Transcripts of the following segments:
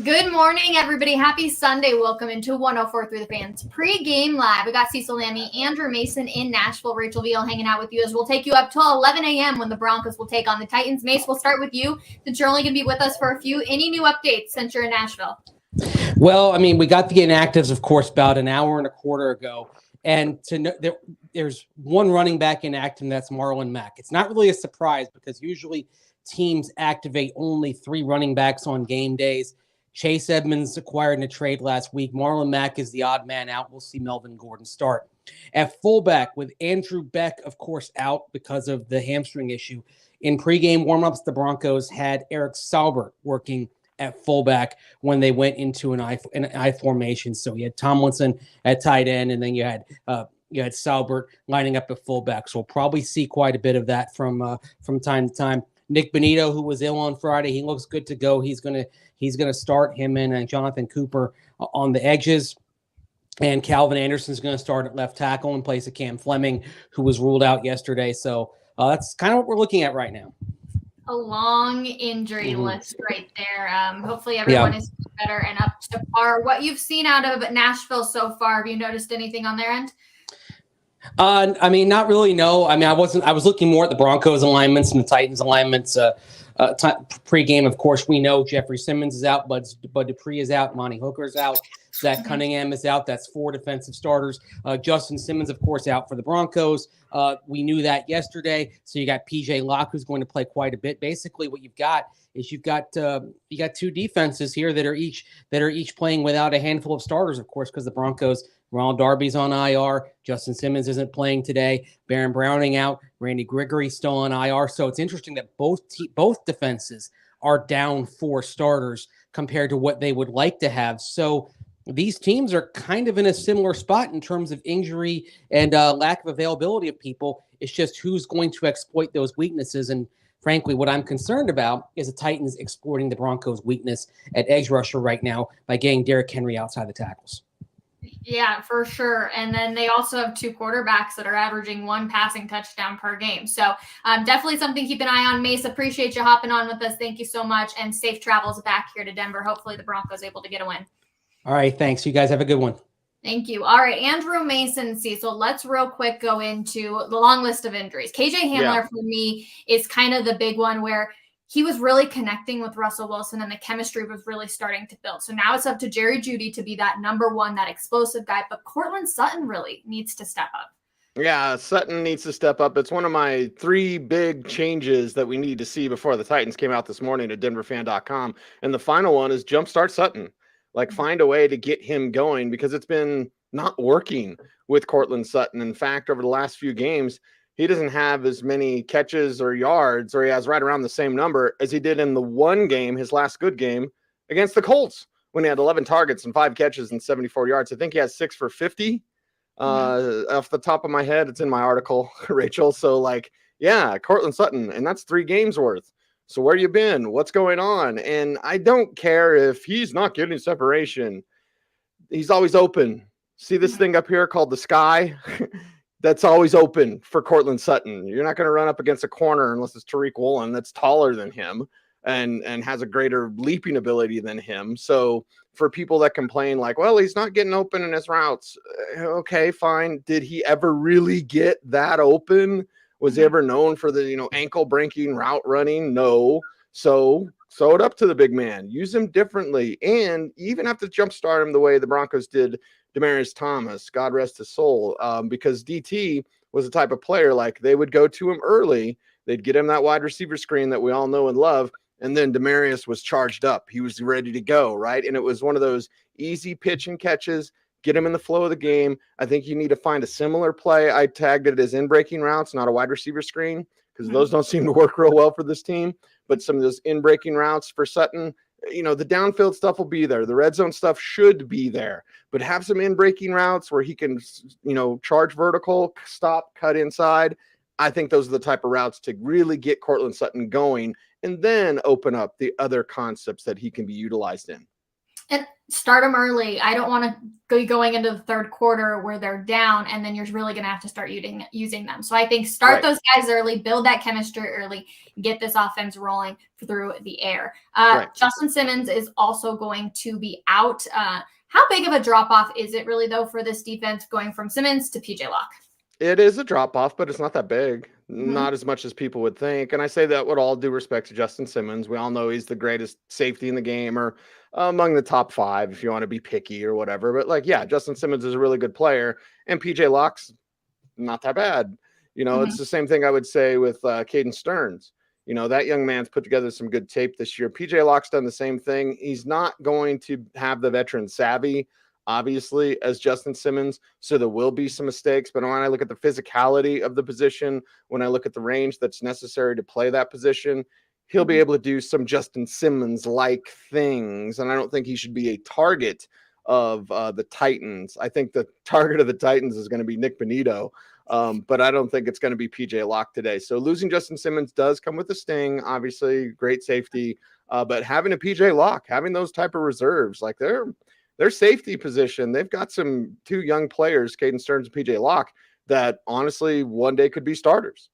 Good morning, everybody. Happy Sunday. Welcome into 104 through the fans pre-game live. We got Cecil, Andrew Mason in Nashville, Rachel Veal hanging out with you as we'll take you up till 11 a.m. when the Broncos will take on the Titans. Mace, we'll start with you since you're only going to be with us for a few. Any new updates since you're in Nashville? Well, I mean, we got the inactives, of course, about an hour and a quarter ago. And there's one running back inactive, and that's Marlon Mack. It's not really a surprise because usually teams activate only 3 running backs on game days. Chase Edmonds acquired in a trade last week. Marlon Mack is the odd man out. We'll see Melvin Gordon start. At fullback, with Andrew Beck, of course, out because of the hamstring issue. In pregame warmups, the Broncos had Eric Saubert working at fullback when they went into an I formation. So you had Tomlinson at tight end, and then you had Saubert lining up at fullback. So we'll probably see quite a bit of that from time to time. Nick Benito, who was ill on Friday, he looks good to go. He's gonna start him and Jonathan Cooper on the edges. And Calvin Anderson's going to start at left tackle in place of Cam Fleming, who was ruled out yesterday. So that's kind of what we're looking at right now. A long injury list right there. Hopefully everyone is better and up to par. What you've seen out of Nashville so far, have you noticed anything on their end? I mean, not really, no. I mean, I was looking more at the Broncos alignments and the Titans alignments. Pre-game, of course, we know Jeffrey Simmons is out, Bud Dupree is out, Monty Hooker is out, Zach Cunningham is out. That's 4 defensive starters. Justin Simmons, of course, out for the Broncos. We knew that yesterday. So you got PJ Locke, who's going to play quite a bit. Basically, what you've got is you got 2 defenses here that are each playing without a handful of starters, of course, because the Broncos. Ronald Darby's on IR. Justin Simmons isn't playing today. Baron Browning out. Randy Gregory still on IR. So it's interesting that both defenses are down 4 starters compared to what they would like to have. So these teams are kind of in a similar spot in terms of injury and lack of availability of people. It's just who's going to exploit those weaknesses. And frankly, what I'm concerned about is the Titans exploiting the Broncos' weakness at edge rusher right now by getting Derrick Henry outside the tackles. Yeah, for sure. And then they also have 2 quarterbacks that are averaging 1 passing touchdown per game. So definitely something to keep an eye on. Mace, appreciate you hopping on with us. Thank you so much. And safe travels back here to Denver. Hopefully the Broncos able to get a win. All right. Thanks. You guys have a good one. Thank you. All right, Andrew Mason, Cecil, let's real quick go into the long list of injuries. KJ Hamler for me is kind of the big one where he was really connecting with Russell Wilson and the chemistry was really starting to build. So now it's up to Jerry Jeudy to be that number 1, that explosive guy. But Courtland Sutton really needs to step up. Yeah, Sutton needs to step up. It's one of my 3 big changes that we need to see before the Titans came out this morning at DenverFan.com. And the final one is jumpstart Sutton. Like, find a way to get him going because it's been not working with Courtland Sutton. In fact, over the last few games, he doesn't have as many catches or yards, or he has right around the same number as he did in the one game, his last good game, against the Colts, when he had 11 targets and 5 catches and 74 yards. I think he has 6 for 50 off the top of my head. It's in my article, Rachel. So, Courtland Sutton, and that's 3 games worth. So where you been? What's going on? And I don't care if he's not getting separation. He's always open. See this thing up here called the sky? That's always open for Courtland Sutton. You're not going to run up against a corner unless it's Tariq Woolen that's taller than him and has a greater leaping ability than him. So for people that complain like, well, he's not getting open in his routes. Okay, fine. Did he ever really get that open? Was he ever known for the, ankle breaking route running? No. So throw it up to the big man. Use him differently. And you even have to jumpstart him the way the Broncos did Demaryius Thomas, God rest his soul, because DT was the type of player like they would go to him early. They'd get him that wide receiver screen that we all know and love. And then Demaryius was charged up. He was ready to go, right? And it was one of those easy pitch and catches, get him in the flow of the game. I think you need to find a similar play. I tagged it as in-breaking routes, not a wide receiver screen, because those don't seem to work real well for this team. But some of those in-breaking routes for Sutton, the downfield stuff will be there. The red zone stuff should be there. But have some in-breaking routes where he can, charge vertical, stop, cut inside. I think those are the type of routes to really get Courtland Sutton going and then open up the other concepts that he can be utilized in. And start them early. I don't want to go going into the third quarter where they're down, and then you're really going to have to start using them. So I think start those guys early, build that chemistry early, get this offense rolling through the air. Justin Simmons is also going to be out. How big of a drop-off is it really, though, for this defense going from Simmons to PJ Locke? It is a drop-off, but it's not that big. Not as much as people would think. And I say that with all due respect to Justin Simmons. We all know he's the greatest safety in the game, or among the top 5 if you want to be picky or whatever. But like, yeah, Justin Simmons is a really good player, and PJ Locke's not that bad. It's the same thing I would say with Caden Stearns. That young man's put together some good tape this year. PJ Locke's done the same thing. He's not going to have the veteran savvy, obviously, as Justin Simmons, so there will be some mistakes. But when I look at the physicality of the position, when I look at the range that's necessary to play that position, he'll be able to do some Justin Simmons-like things. And I don't think he should be a target of the Titans. I think the target of the Titans is going to be Nick Bonito, but I don't think it's going to be PJ Locke today. So losing Justin Simmons does come with a sting, obviously, great safety. But having a PJ Locke, having those type of reserves, like their safety position, they've got 2 young players, Caden Stearns and PJ Locke, that honestly one day could be starters.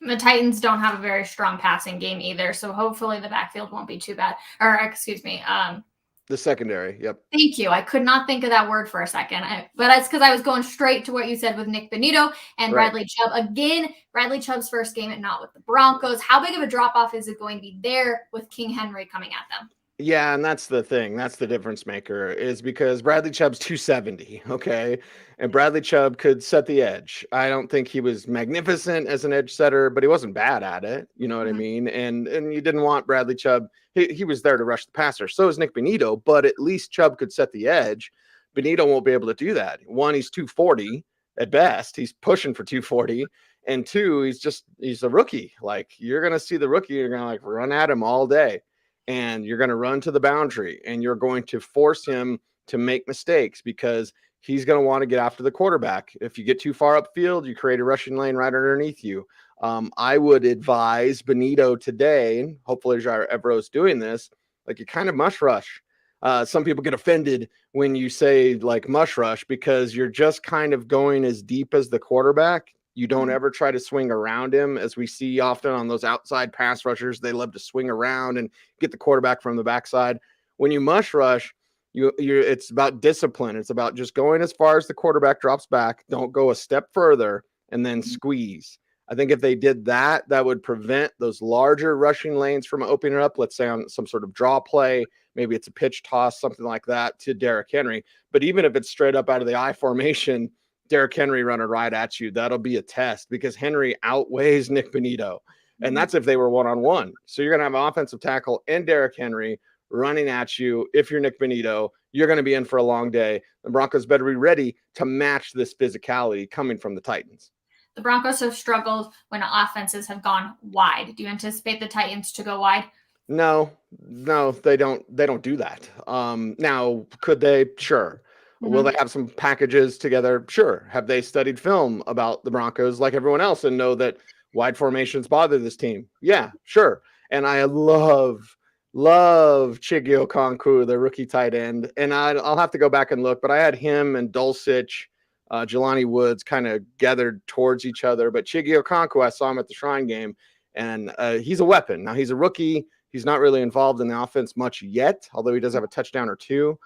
The Titans don't have a very strong passing game either, so hopefully the backfield won't be too bad. Or excuse me, the secondary. Yep. Thank you. I could not think of that word for a second, but it's because I was going straight to what you said with Nick Bonito and Bradley Chubb. Again, Bradley Chubb's first game, and not with the Broncos. How big of a drop-off is it going to be there with King Henry coming at them? Yeah, and that's the thing. That's the difference maker, is because Bradley Chubb's 270, okay? And Bradley Chubb could set the edge. I don't think he was magnificent as an edge setter, but he wasn't bad at it. You know what I mean? And you didn't want Bradley Chubb. He was there to rush the passer. So is Nick Bonito, but at least Chubb could set the edge. Bonito won't be able to do that. 1, he's 240 at best. He's pushing for 240. And 2, he's a rookie. Like, you're going to see the rookie, you're going to run at him all day. And you're going to run to the boundary, and you're going to force him to make mistakes because he's going to want to get after the quarterback. If you get too far upfield, you create a rushing lane right underneath you. I would advise Bonito today, and hopefully Jair Evro's doing this, like, you kind of mush rush. Some people get offended when you say like mush rush because you're just kind of going as deep as the quarterback. You don't ever try to swing around him, as we see often on those outside pass rushers. They love to swing around and get the quarterback from the backside. When you mush rush, it's about discipline. It's about just going as far as the quarterback drops back. Don't go a step further and then squeeze. I think if they did that, that would prevent those larger rushing lanes from opening up. Let's say on some sort of draw play, maybe it's a pitch toss, something like that to Derrick Henry. But even if it's straight up out of the I formation, Derrick Henry running right at you, that'll be a test because Henry outweighs Nick Bonito. And that's if they were one-on-one. So you're going to have an offensive tackle and Derrick Henry running at you. If you're Nick Bonito, you're going to be in for a long day. The Broncos better be ready to match this physicality coming from the Titans. The Broncos have struggled when offenses have gone wide. Do you anticipate the Titans to go wide? No, they don't do that. Now, could they? Sure. Will they have some packages together? Sure. Have they studied film about the Broncos like everyone else and know that wide formations bother this team? Yeah, sure. And I love Chigio Okonkwo, the rookie tight end. And I'll have to go back and look, but I had him and Dulcich, Jelani Woods kind of gathered towards each other. But Chigio Okonkwo, I saw him at the Shrine game, and he's a weapon. Now, he's a rookie. He's not really involved in the offense much yet, although he does have a touchdown or 2.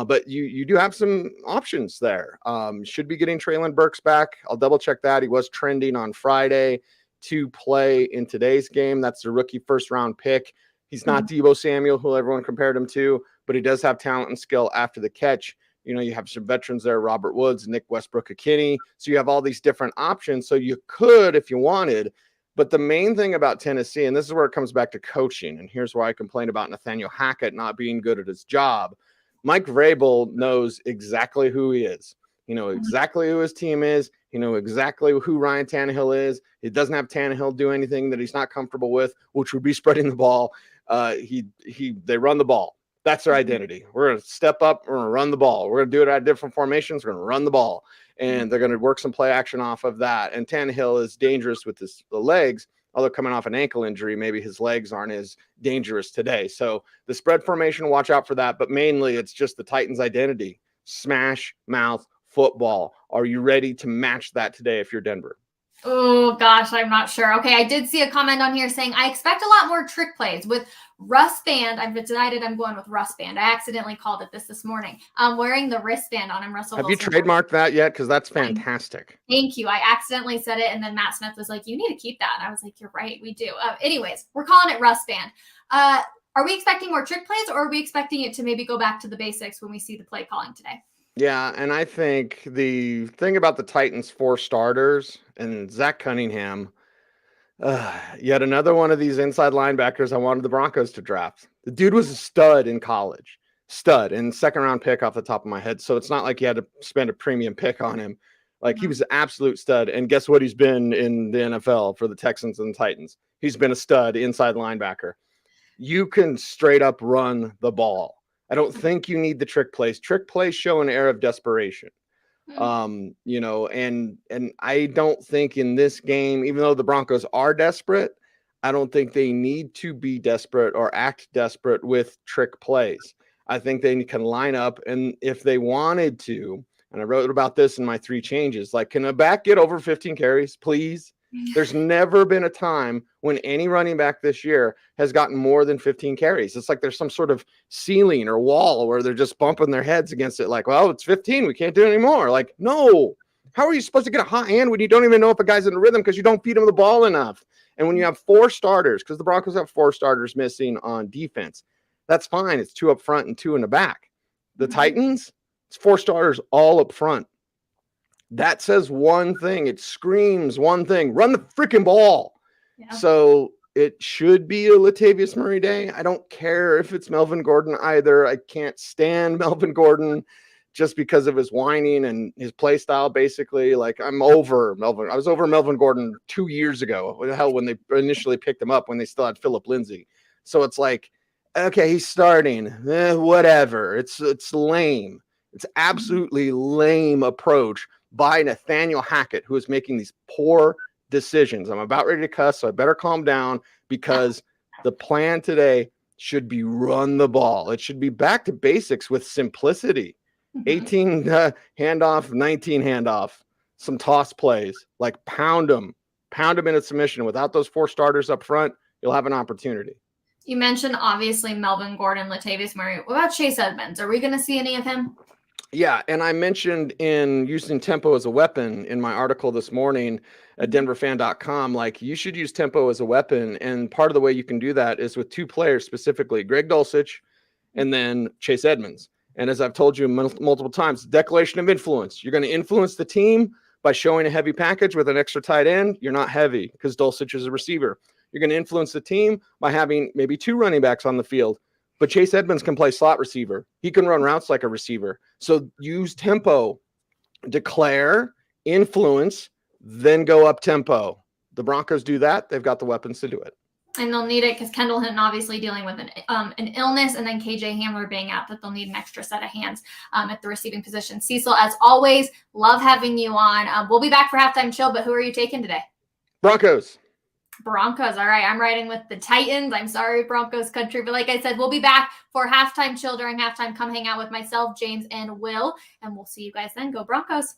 But you do have some options there. Should be getting Treylon Burks back. I'll double check that. He was trending on Friday to play in today's game. That's the rookie first round pick. He's not Deebo Samuel, who everyone compared him to, but he does have talent and skill after the catch. You have some veterans there, Robert Woods, Nick Westbrook-Ikhine. So you have all these different options. So you could, if you wanted. But the main thing about Tennessee, and this is where it comes back to coaching, and here's why I complain about Nathaniel Hackett not being good at his job. Mike Vrabel knows exactly who he is. He knows exactly who his team is. He knows exactly who Ryan Tannehill is. He doesn't have Tannehill do anything that he's not comfortable with, which would be spreading the ball. They run the ball. That's their identity. We're going to step up. We're going to run the ball. We're going to do it at different formations. We're going to run the ball. And they're going to work some play action off of that. And Tannehill is dangerous with the legs, Although coming off an ankle injury, maybe his legs aren't as dangerous today. So the spread formation, watch out for that. But mainly it's just the Titans' identity. Smash mouth football. Are you ready to match that today if you're Denver? Oh, gosh, I'm not sure. Okay, I did see a comment on here saying, I expect a lot more trick plays. With wristband, I've decided I'm going with wristband. I accidentally called it this morning. Wearing the wristband on him, Russell Have Wilson. you trademarked that yet? Because that's fantastic. Thank you. I accidentally said it, and then Matt Smith was like, you need to keep that. And I was like, you're right, we do. Anyways, we're calling it wristband. Are we expecting more trick plays, or are we expecting it to maybe go back to the basics when we see the play calling today? Yeah, and I think the thing about the Titans' 4 starters and Zach Cunningham, yet another one of these inside linebackers I wanted the Broncos to draft. The dude was a stud in college, and second-round pick off the top of my head. So it's not like you had to spend a premium pick on him. Like, he was an absolute stud. And guess what he's been in the NFL for the Texans and the Titans? He's been a stud inside linebacker. You can straight up run the ball. I don't think you need the trick plays. Trick plays show an air of desperation. You know, and I don't think in this game, even though the Broncos are desperate, I don't think they need to be desperate or act desperate with trick plays. I think they can line up, and if they wanted to, and I wrote about this in my 3 changes, like, can a back get over 15 carries, please? There's never been a time when any running back this year has gotten more than 15 carries. It's like there's some sort of ceiling or wall where they're just bumping their heads against it. Like, well, it's 15. We can't do it anymore. Like, no. How are you supposed to get a hot hand when you don't even know if a guy's in a rhythm because you don't feed him the ball enough? And when you have 4 starters, because the Broncos have 4 starters missing on defense, that's fine. It's 2 up front and 2 in the back. The Titans, it's 4 starters all up front. That says one thing. It screams one thing. Run the freaking ball. Yeah. So it should be a Latavius Murray day. I don't care if it's Melvin Gordon either. I can't stand Melvin Gordon just because of his whining and his play style, basically. Like, I'm over Melvin. I was over Melvin Gordon 2 years ago. What the hell, when they initially picked him up, when they still had Phillip Lindsay. So it's like, okay, he's starting. Whatever. It's lame. It's absolutely lame approach by Nathaniel Hackett, who is making these poor decisions. I'm about ready to cuss, so I better calm down, because the plan today should be run the ball. It should be back to basics with simplicity. 18 handoff, 19 handoff, some toss plays, like pound them in a submission. Without those 4 starters up front, you'll have an opportunity. You mentioned, obviously, Melvin Gordon, Latavius Murray. What about Chase Edmonds? Are we going to see any of him? Yeah, and I mentioned in using tempo as a weapon in my article this morning at DENvsTEN.com, like, you should use tempo as a weapon. And part of the way you can do that is with 2 players specifically, Greg Dulcich and then Chase Edmonds. And as I've told you multiple times, declaration of influence. You're going to influence the team by showing a heavy package with an extra tight end. You're not heavy because Dulcich is a receiver. You're going to influence the team by having maybe 2 running backs on the field. But Chase Edmonds can play slot receiver. He can run routes like a receiver. So use tempo, declare, influence, then go up tempo. The Broncos do that. They've got the weapons to do it. And they'll need it because Kendall Hinton obviously dealing with an illness, and then KJ Hamler being out, that they'll need an extra set of hands at the receiving position. Cecil, as always, love having you on. We'll be back for halftime chill, but who are you taking today? Broncos. All right. I'm riding with the Titans. I'm sorry, Broncos country. But like I said, we'll be back for halftime chill during halftime. Come hang out with myself, James, and Will. And we'll see you guys then. Go Broncos.